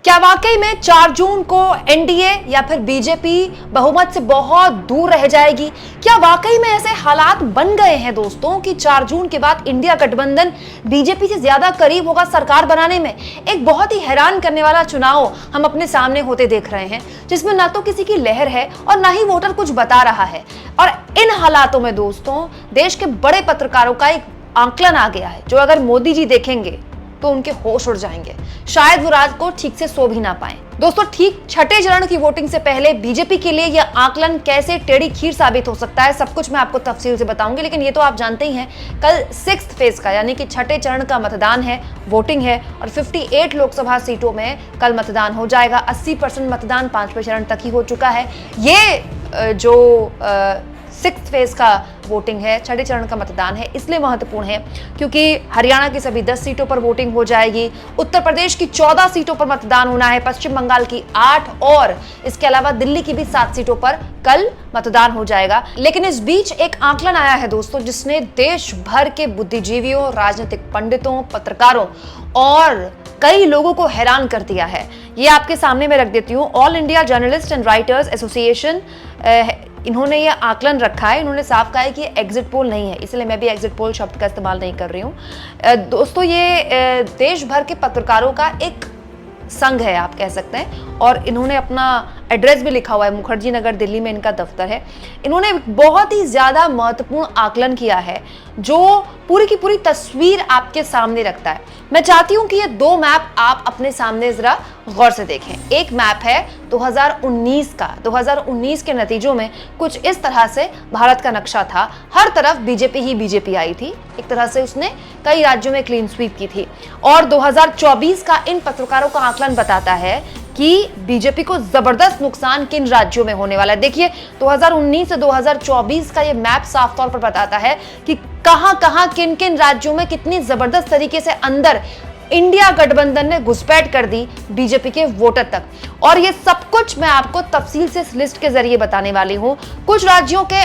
क्या वाकई में 4 जून को एनडीए या फिर बीजेपी बहुमत से बहुत दूर रह जाएगी? क्या वाकई में ऐसे हालात बन गए हैं दोस्तों कि 4 जून के बाद इंडिया गठबंधन बीजेपी से ज्यादा करीब होगा सरकार बनाने में? एक बहुत ही हैरान करने वाला चुनाव हम अपने सामने होते देख रहे हैं, जिसमें ना तो किसी की लहर है और ना ही वोटर कुछ बता रहा है। और इन हालातों में दोस्तों देश के बड़े पत्रकारों का एक आंकलन आ गया है, जो अगर मोदी जी देखेंगे तो उनके होश उड़ जाएंगे, शायद वो रात को ठीक से सो भी ना पाएं। दोस्तों ठीक छठे चरण की वोटिंग से पहले बीजेपी के लिए यह आकलन कैसे टेढ़ी खीर साबित हो सकता है, सब कुछ मैं आपको तफसील से बताऊंगी। लेकिन ये तो आप जानते ही हैं, कल 6th फेज का यानी कि छठे चरण का मतदान है, वोटिंग है और 58 लोकसभा सीटों में कल मतदान हो जाएगा। 80% मतदान 5वें चरण तक ही हो चुका है। ये जो 6th फेज का वोटिंग है, छठे चरण का मतदान है, इसलिए महत्वपूर्ण है क्योंकि हरियाणा की सभी 10 सीटों पर वोटिंग हो जाएगी, उत्तर प्रदेश की 14 सीटों पर मतदान होना है, पश्चिम बंगाल की 8 और इसके अलावा दिल्ली की भी 7 सीटों पर कल मतदान हो जाएगा। लेकिन इस बीच एक आंकलन आया है दोस्तों, जिसने देश भर के बुद्धिजीवियों, राजनीतिक पंडितों, पत्रकारों और कई लोगों को हैरान कर दिया है। ये आपके सामने मैं रख देती हूँ। All India journalist and writers association, इन्होंने ये आकलन रखा है। इन्होंने साफ कहा है कि ये एग्जिट पोल नहीं है, इसलिए मैं भी एग्जिट पोल शब्द का इस्तेमाल नहीं कर रही हूँ। दोस्तों ये देश भर के पत्रकारों का एक संघ है, आप कह सकते हैं, और इन्होंने अपना एड्रेस भी लिखा हुआ है, मुखर्जी नगर दिल्ली में इनका दफ्तर है। इन्होंने बहुत ही ज्यादा महत्वपूर्ण आकलन किया है, जो पूरी की पूरी तस्वीर आपके सामने रखता है। मैं चाहती हूं कि ये 2 मैप आप अपने सामने जरा गौर से देखें। एक मैप है 2019 का। 2019 के नतीजों में कुछ इस तरह से भारत का नक्शा था। हर तरफ बीजेपी ही बीजेपी आई थी, एक तरह से उसने कई राज्यों में क्लीन स्वीप की थी। और 2024 का इन पत्रकारों का आकलन बताता है कि बीजेपी को जबरदस्त नुकसान किन राज्यों में होने वाला है। देखिए 2019 से 2024 का ये मैप साफ तौर पर बताता है कि कहां-कहां किन-किन राज्यों में कितनी जबरदस्त तरीके से अंदर इंडिया गठबंधन ने घुसपैठ कर दी बीजेपी के वोटर तक। और ये सब कुछ मैं आपको तफसील से इस लिस्ट के जरिए बताने वाली हूं। कुछ राज्यों के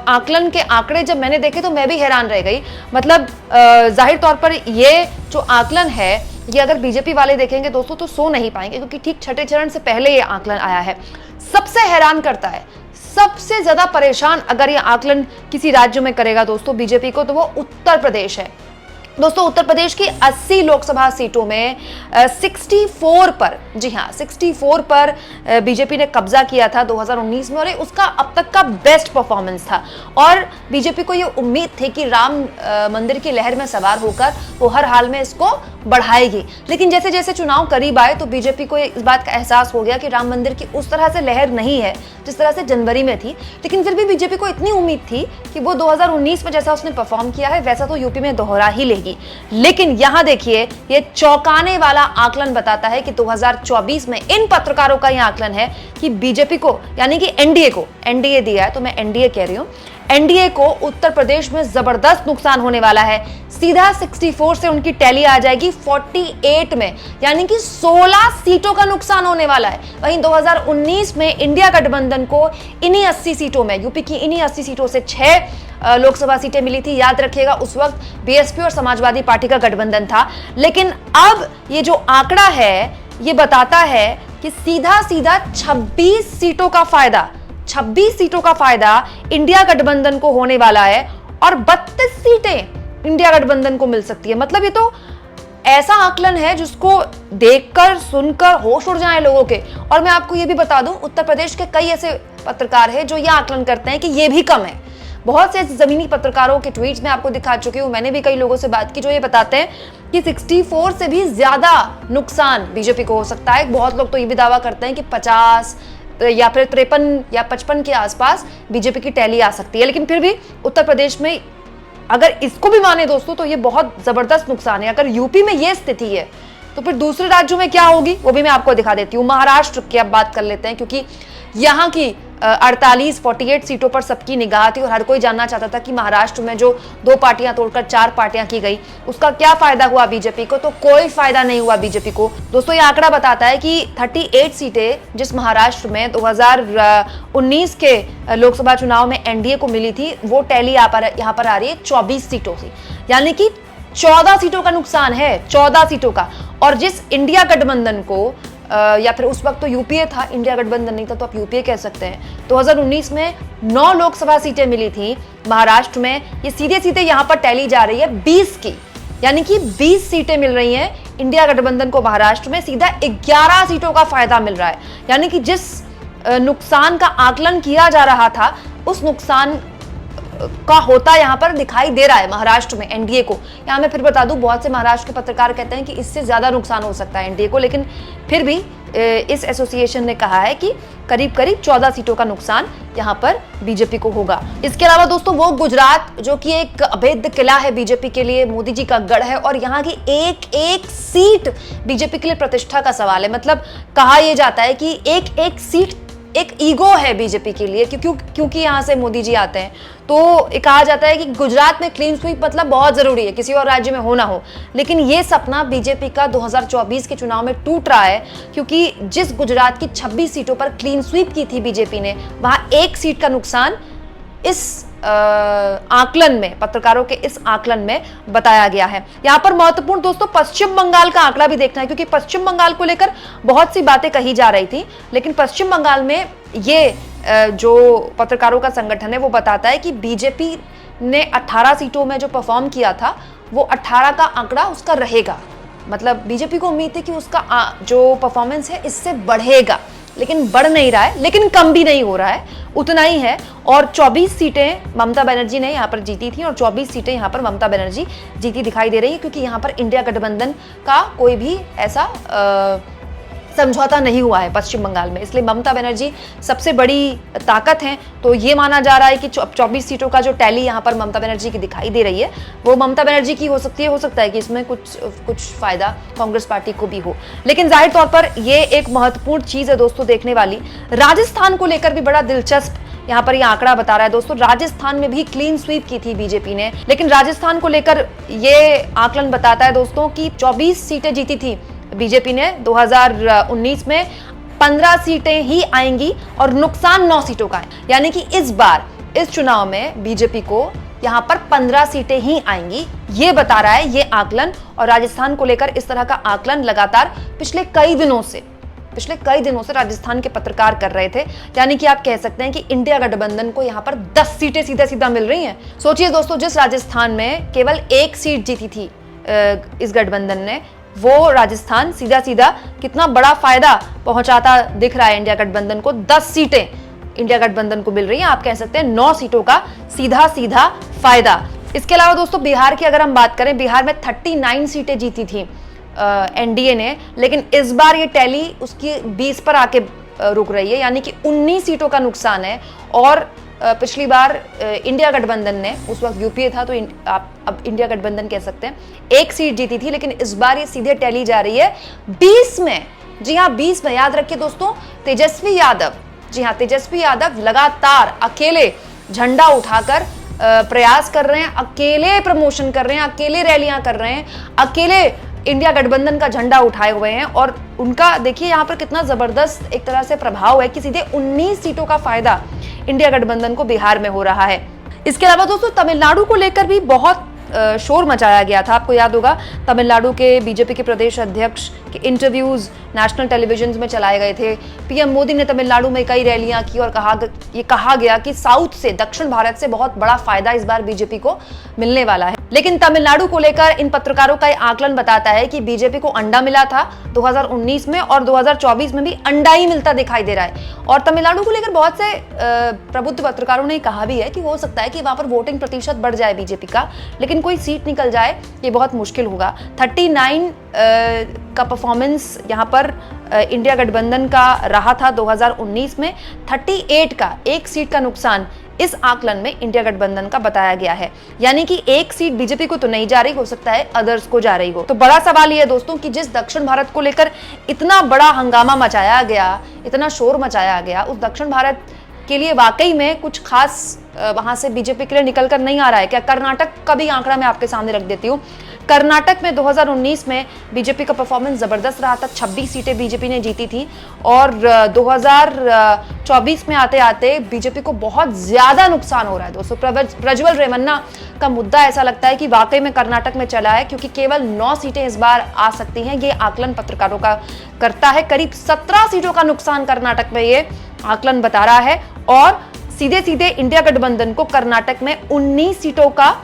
आकलन के आंकड़े जब मैंने देखे तो मैं भी हैरान रह गई। मतलब जाहिर तौर पर ये जो आकलन है, ये अगर बीजेपी वाले देखेंगे दोस्तों तो सो नहीं पाएंगे, क्योंकि ठीक छठे चरण से पहले ये आकलन आया है। सबसे हैरान करता है, सबसे ज्यादा परेशान अगर ये आकलन किसी राज्य में करेगा दोस्तों बीजेपी को, तो वो उत्तर प्रदेश है। दोस्तों उत्तर प्रदेश की 80 लोकसभा सीटों में 64 पर, जी हाँ 64 पर बीजेपी ने कब्जा किया था 2019 में, और उसका अब तक का बेस्ट परफॉर्मेंस था। और बीजेपी को ये उम्मीद थी कि राम मंदिर की लहर में सवार होकर वो हर हाल में इसको बढ़ाएगी। लेकिन जैसे जैसे चुनाव करीब आए तो बीजेपी को इस बात का एहसास हो गया कि राम मंदिर की उस तरह से लहर नहीं है जिस तरह से जनवरी में थी। लेकिन फिर भी बीजेपी को इतनी उम्मीद थी कि वो 2019 में जैसा उसने परफॉर्म किया है वैसा तो यूपी में दोहरा ही लेगी। लेकिन यहां देखिए, ये चौंकाने वाला आकलन बताता है कि 2024 में इन पत्रकारों का यह आकलन है कि बीजेपी को, यानी कि एनडीए को, एनडीए दिया है तो मैं एनडीए कह रही हूं, एनडीए को उत्तर प्रदेश में जबरदस्त नुकसान होने वाला है। सीधा 64 से उनकी टैली आ जाएगी 48 में, यानी कि 16 सीटों का नुकसान होने वाला है। वहीं 2019 में इंडिया गठबंधन को इन्हीं 80 सीटों में, यूपी की इन्हीं 80 सीटों से 6 लोकसभा सीटें मिली थी। याद रखिएगा उस वक्त बीएसपी और समाजवादी पार्टी का गठबंधन था। लेकिन अब ये जो आंकड़ा है ये बताता है कि सीधा सीधा 26 सीटों का फायदा, 26 सीटों का फायदा इंडिया गठबंधन को होने वाला है और 32 सीटें इंडिया गठबंधन को मिल सकती है। मतलब ये तो ऐसा आकलन है जिसको देखकर सुनकर होश उड़ जाए लोगों के। और मैं आपको ये भी बता दूं, उत्तर प्रदेश के कई ऐसे पत्रकार हैं जो ये आकलन करते हैं कि ये भी कम है। बहुत से जमीनी पत्रकारों के ट्वीट्स में आपको दिखा चुकी हूं, मैंने भी कई लोगों से बात की जो ये बताते हैं कि 64 से भी ज्यादा नुकसान बीजेपी को हो सकता है। बहुत लोग तो ये भी दावा करते हैं कि 50 या फिर 53 या 55 के आसपास बीजेपी की टैली आ सकती है। लेकिन फिर भी उत्तर प्रदेश में अगर इसको भी माने दोस्तों तो ये बहुत जबरदस्त नुकसान है। अगर यूपी में ये स्थिति है तो फिर दूसरे राज्यों में क्या होगी वो भी मैं आपको दिखा देती हूँ। महाराष्ट्र की अब बात कर लेते हैं, क्योंकि यहाँ की 48 सीटों पर सबकी निगाह थी और हर कोई जानना चाहता था कि महाराष्ट्र में जो 2 पार्टियां तोड़कर 4 पार्टियां की गई उसका क्या फायदा हुआ बीजेपी को। तो कोई फायदा नहीं हुआ बीजेपी को। दोस्तों ये आंकड़ा बताता है कि 38 सीटें जिस महाराष्ट्र में 2019 के लोकसभा चुनाव में एनडीए को मिली थी, वो टैली यहाँ पर आ रही है 24 सीटों से, यानी कि 14 सीटों का नुकसान है, 14 सीटों का। और जिस इंडिया गठबंधन को या फिर उस वक्त तो यूपीए था, इंडिया गठबंधन नहीं था तो आप यूपीए कह सकते हैं, 2019 में 9 लोकसभा सीटें मिली थी महाराष्ट्र में, ये सीधे सीधे यहां पर टैली जा रही है 20 की, यानी कि 20 सीटें मिल रही हैं इंडिया गठबंधन को महाराष्ट्र में, सीधा 11 सीटों का फायदा मिल रहा है। यानी कि जिस नुकसान का आकलन किया जा रहा था उस नुकसान का होता यहां पर दिखाई दे रहा है महाराष्ट्र में एनडीए को। यहां मैं फिर बता दूं, बहुत से महाराष्ट्र के पत्रकार कहते हैं कि इससे ज्यादा नुकसान हो सकता है एनडीए को, लेकिन फिर भी इस एसोसिएशन ने कहा है कि करीब करीब 14 सीटों का नुकसान यहां पर बीजेपी को होगा। इसके अलावा दोस्तों वो गुजरात जो कि एक अभेद्य किला है बीजेपी के लिए, मोदी जी का गढ़ है, और यहाँ की एक एक सीट बीजेपी के लिए प्रतिष्ठा का सवाल है। मतलब कहा यह जाता है कि एक एक सीट एक ईगो है बीजेपी के लिए, क्योंकि यहां से मोदी जी आते हैं, तो कहा जाता है कि गुजरात में क्लीन स्वीप मतलब बहुत जरूरी है, किसी और राज्य में हो ना हो। लेकिन ये सपना बीजेपी का 2024 के चुनाव में टूट रहा है, क्योंकि जिस गुजरात की 26 सीटों पर क्लीन स्वीप की थी बीजेपी ने, वहां एक सीट का नुकसान इस आकलन में, पत्रकारों के इस आकलन में बताया गया है। यहां पर महत्वपूर्ण दोस्तों पश्चिम बंगाल का आंकड़ा भी देखना है, क्योंकि पश्चिम बंगाल को लेकर बहुत सी बातें कही जा रही थी, लेकिन पश्चिम बंगाल में ये जो पत्रकारों का संगठन है वो बताता है कि बीजेपी ने 18 सीटों में जो परफॉर्म किया था वो 18 का आंकड़ा उसका रहेगा। मतलब बीजेपी को उम्मीद थी कि उसका जो परफॉर्मेंस है इससे बढ़ेगा, लेकिन बढ़ नहीं रहा है, लेकिन कम भी नहीं हो रहा है, उतना ही है। और 24 सीटें ममता बनर्जी ने यहाँ पर जीती थी और 24 सीटें यहाँ पर ममता बनर्जी जीती दिखाई दे रही है, क्योंकि यहाँ पर इंडिया गठबंधन का कोई भी ऐसा समझौता नहीं हुआ है पश्चिम बंगाल में, इसलिए ममता बनर्जी सबसे बड़ी ताकत हैं। तो ये माना जा रहा है कि 24 सीटों का जो टैली यहाँ पर ममता बनर्जी की दिखाई दे रही है वो ममता बनर्जी की हो सकती है, हो सकता है कि इसमें कुछ फायदा कांग्रेस पार्टी को भी हो। लेकिन जाहिर तौर पर ये एक महत्वपूर्ण चीज है दोस्तों देखने वाली। राजस्थान को लेकर भी बड़ा दिलचस्प यहाँ पर ये आंकड़ा बता रहा है दोस्तों। राजस्थान में भी क्लीन स्वीप की थी बीजेपी ने, लेकिन राजस्थान को लेकर ये आकलन बताता है दोस्तों कि 24 सीटें जीती थी बीजेपी ने 2019 में, 15 सीटें ही आएंगी और नुकसान 9 सीटों का है। यानी कि इस बार इस चुनाव में बीजेपी को यहां पर 15 सीटें ही आएंगी, ये बता रहा है ये आकलन। और राजस्थान को लेकर इस तरह का आकलन लगातार पिछले कई दिनों से राजस्थान के पत्रकार कर रहे थे। यानी कि आप कह सकते हैं कि इंडिया गठबंधन को यहां पर 10 सीटें सीधा मिल रही हैं। सोचिए दोस्तों, जिस राजस्थान में केवल 1 सीट जीती थी इस गठबंधन ने, वो राजस्थान सीधा कितना बड़ा फायदा पहुंचाता दिख रहा है इंडिया गठबंधन को। 10 सीटें इंडिया गठबंधन को मिल रही हैं, आप कह सकते हैं 9 सीटों का सीधा फायदा। इसके अलावा दोस्तों बिहार की अगर हम बात करें, बिहार में 39 सीटें जीती थी एनडीए ने, लेकिन इस बार ये टैली उसकी 20 पर आके रुक रही है, यानी कि 19 सीटों का नुकसान है। और पिछली बार इंडिया गठबंधन ने, उस वक्त यूपीए था तो आप अब इंडिया गठबंधन कह सकते हैं, 1 सीट जीती थी, लेकिन इस बार ये सीधे टैली जा रही है 20 में। जी हाँ, 20 में। याद रखिए दोस्तों, तेजस्वी यादव, जी हाँ, तेजस्वी यादव लगातार अकेले झंडा उठाकर प्रयास कर रहे हैं, अकेले प्रमोशन कर रहे हैं, अकेले रैलियां कर रहे हैं, अकेले इंडिया गठबंधन का झंडा उठाए हुए हैं। और उनका देखिए यहाँ पर कितना जबरदस्त एक तरह से प्रभाव है कि सीधे 19 सीटों का फायदा इंडिया गठबंधन को बिहार में हो रहा है। इसके अलावा दोस्तों तमिलनाडु को लेकर भी बहुत शोर मचाया गया था। आपको याद होगा तमिलनाडु के बीजेपी के प्रदेश अध्यक्ष के इंटरव्यूज नेशनल टेलीविजन में चलाए गए थे। पीएम मोदी ने तमिलनाडु में कई रैलियां की और कहा गया कि साउथ से, दक्षिण भारत से बहुत बड़ा फायदा इस बार बीजेपी को मिलने वाला है। लेकिन तमिलनाडु को लेकर इन पत्रकारों का आकलन बताता है कि बीजेपी को अंडा मिला था 2019 में और 2024 में भी अंडा ही मिलता दिखाई दे रहा है। और तमिलनाडु को लेकर बहुत से प्रबुद्ध पत्रकारों ने कहा भी है कि हो सकता है कि वहां पर वोटिंग प्रतिशत बढ़ जाए बीजेपी का, लेकिन कोई सीट निकल जाए ये बहुत मुश्किल होगा। 39 का परफॉर्मेंस यहां पर इंडिया गठबंधन का रहा था 2019 में, 38 का, 1 सीट का नुकसान इस आकलन में इंडिया गठबंधन का बताया गया है। यानी कि 1 सीट बीजेपी को तो नहीं जा रही, हो सकता है अदर्स को जा रही हो। तो बड़ा सवाल यह है दोस्तों कि जिस दक्षिण भारत को लेकर इतना बड़ा हंगामा मचाया गया, इतना शोर मचाया गया, उस दक्षिण भारत के लिए वाकई में कुछ खास वहां से बीजेपी के लिए निकल कर नहीं आ रहा है क्या? कर्नाटक का भी आंकड़ा मैं आपके सामने रख देती हूँ। कर्नाटक में 2019 में बीजेपी का परफॉर्मेंस जबरदस्त रहा था, 26 सीटें बीजेपी ने जीती थी और 2024 में आते आते बीजेपी को बहुत ज्यादा नुकसान हो रहा है दोस्तों। प्रज्वल रेवन्ना का मुद्दा ऐसा लगता है कि वाकई में कर्नाटक में चला है, क्योंकि केवल 9 सीटें इस बार आ सकती हैं, ये आकलन पत्रकारों का करता है। करीब 17 सीटों का नुकसान कर्नाटक में ये आकलन बता रहा है और सीधे सीधे इंडिया गठबंधन को कर्नाटक में 19 सीटों का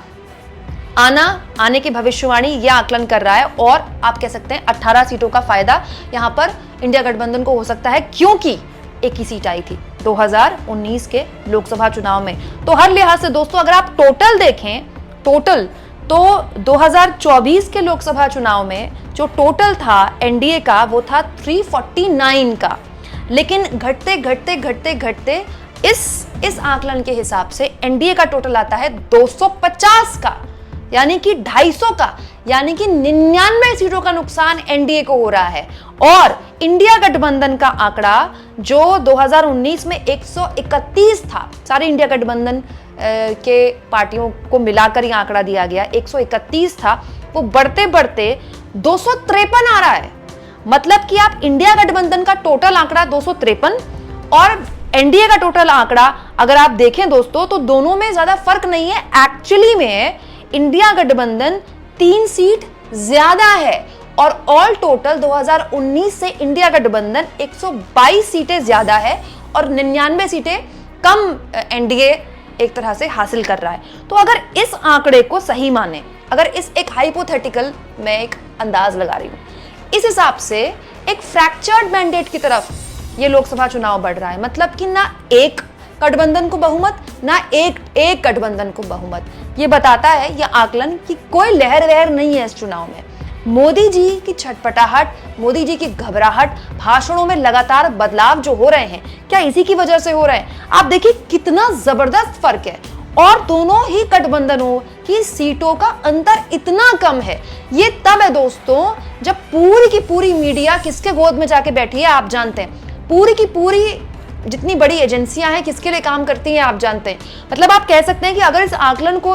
आने की भविष्यवाणी यह आकलन कर रहा है और आप कह सकते हैं 18 सीटों का फायदा यहां पर इंडिया गठबंधन को हो सकता है, क्योंकि एक ही सीट आई थी 2019 के लोकसभा चुनाव में। तो हर लिहाज से दोस्तों अगर आप टोटल देखें तो 2024 के लोकसभा चुनाव में जो टोटल था एनडीए का वो था 349 का, लेकिन घटते इस आकलन के हिसाब से एनडीए का टोटल आता है 250 का, यानी कि 250 का, यानी कि 99 सीटों का नुकसान एनडीए को हो रहा है। और इंडिया गठबंधन का आंकड़ा जो 2019 में 131 था, सारे इंडिया गठबंधन के पार्टियों को मिलाकर ये आंकड़ा दिया गया 131 था, वो बढ़ते बढ़ते 253 आ रहा है। मतलब कि आप इंडिया गठबंधन का टोटल आंकड़ा 253 और एनडीए का टोटल आंकड़ा अगर आप देखें दोस्तों तो दोनों में ज्यादा फर्क नहीं है। एक्चुअली में इंडिया गठबंधन 3 सीट ज्यादा है और ऑल टोटल 2019 से इंडिया गठबंधन 122 सीटें ज्यादा है और 99 सीटें कम एनडीए एक तरह से हासिल कर रहा है। तो अगर इस आंकड़े को सही माने, अगर इस एक हाइपोथेटिकल मैं एक अंदाज लगा रही हूं, इस हिसाब से एक फ्रैक्चर्ड मैंडेट की तरफ ये लोकसभा चुनाव बढ़ रहा है। मतलब कि ना एक गठबंधन को बहुमत, ना एक गठबंधन को बहुमत। ये बताता है यह आकलन कि कोई लहर वहर नहीं है इस चुनाव में। मोदी जी की छटपटाहट, मोदी जी की घबराहट, भाषणों में लगातार बदलाव जो हो रहे हैं, क्या इसी की वजह से हो रहे हैं? आप देखिए कितना जबरदस्त फर्क है और दोनों ही गठबंधनों की सीटों का अंतर इतना कम है। ये तब है दोस्तों जब पूरी की पूरी मीडिया किसके गोद में जाके बैठी है आप जानते हैं। पूरी की पूरी जितनी बड़ी एजेंसियां हैं किसके लिए काम करती हैं आप जानते हैं। मतलब आप कह सकते हैं कि अगर इस आकलन को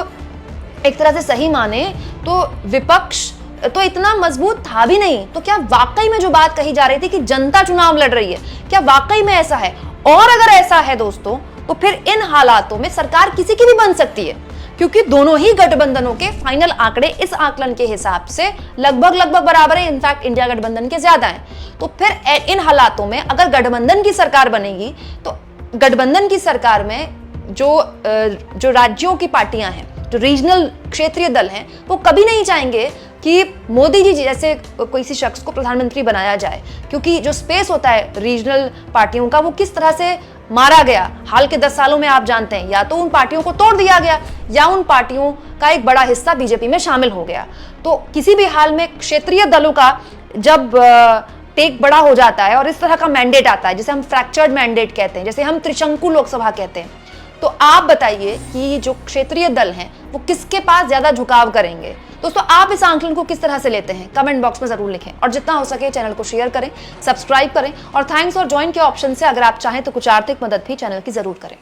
एक तरह से सही माने तो विपक्ष तो इतना मजबूत था भी नहीं। तो क्या वाकई में जो बात कही जा रही थी कि जनता चुनाव लड़ रही है, क्या वाकई में ऐसा है? और अगर ऐसा है दोस्तों तो फिर इन हालातों में सरकार किसी की भी बन सकती है, क्योंकि दोनों ही गठबंधनों के फाइनल आंकड़े इस आकलन के हिसाब से लगभग बराबर है। इनफैक्ट इंडिया गठबंधन के ज्यादा हैं। तो फिर इन हालातों में अगर गठबंधन की सरकार बनेगी तो गठबंधन की सरकार में जो राज्यों की पार्टियां हैं, जो रीजनल क्षेत्रीय दल हैं, वो कभी नहीं चाहेंगे कि मोदी जी जैसे कोई सी शख्स को प्रधानमंत्री बनाया जाए, क्योंकि जो स्पेस होता है रीजनल पार्टियों का वो किस तरह से मारा गया हाल के 10 सालों में आप जानते हैं। या तो उन पार्टियों को तोड़ दिया गया या उन पार्टियों का एक बड़ा हिस्सा बीजेपी में शामिल हो गया। तो किसी भी हाल में क्षेत्रीय दलों का जब टेक बड़ा हो जाता है और इस तरह का मैंडेट आता है, जिसे हम फ्रैक्चर्ड मैंडेट कहते हैं, जैसे हम त्रिशंकु लोकसभा कहते हैं, तो आप बताइए कि जो क्षेत्रीय दल हैं वो किसके पास ज्यादा झुकाव करेंगे? दोस्तों आप इस आंकलन को किस तरह से लेते हैं कमेंट बॉक्स में जरूर लिखें और जितना हो सके चैनल को शेयर करें, सब्सक्राइब करें और थैंक्स और ज्वाइन के ऑप्शन से अगर आप चाहें तो कुछ आर्थिक मदद भी चैनल की जरूर करें।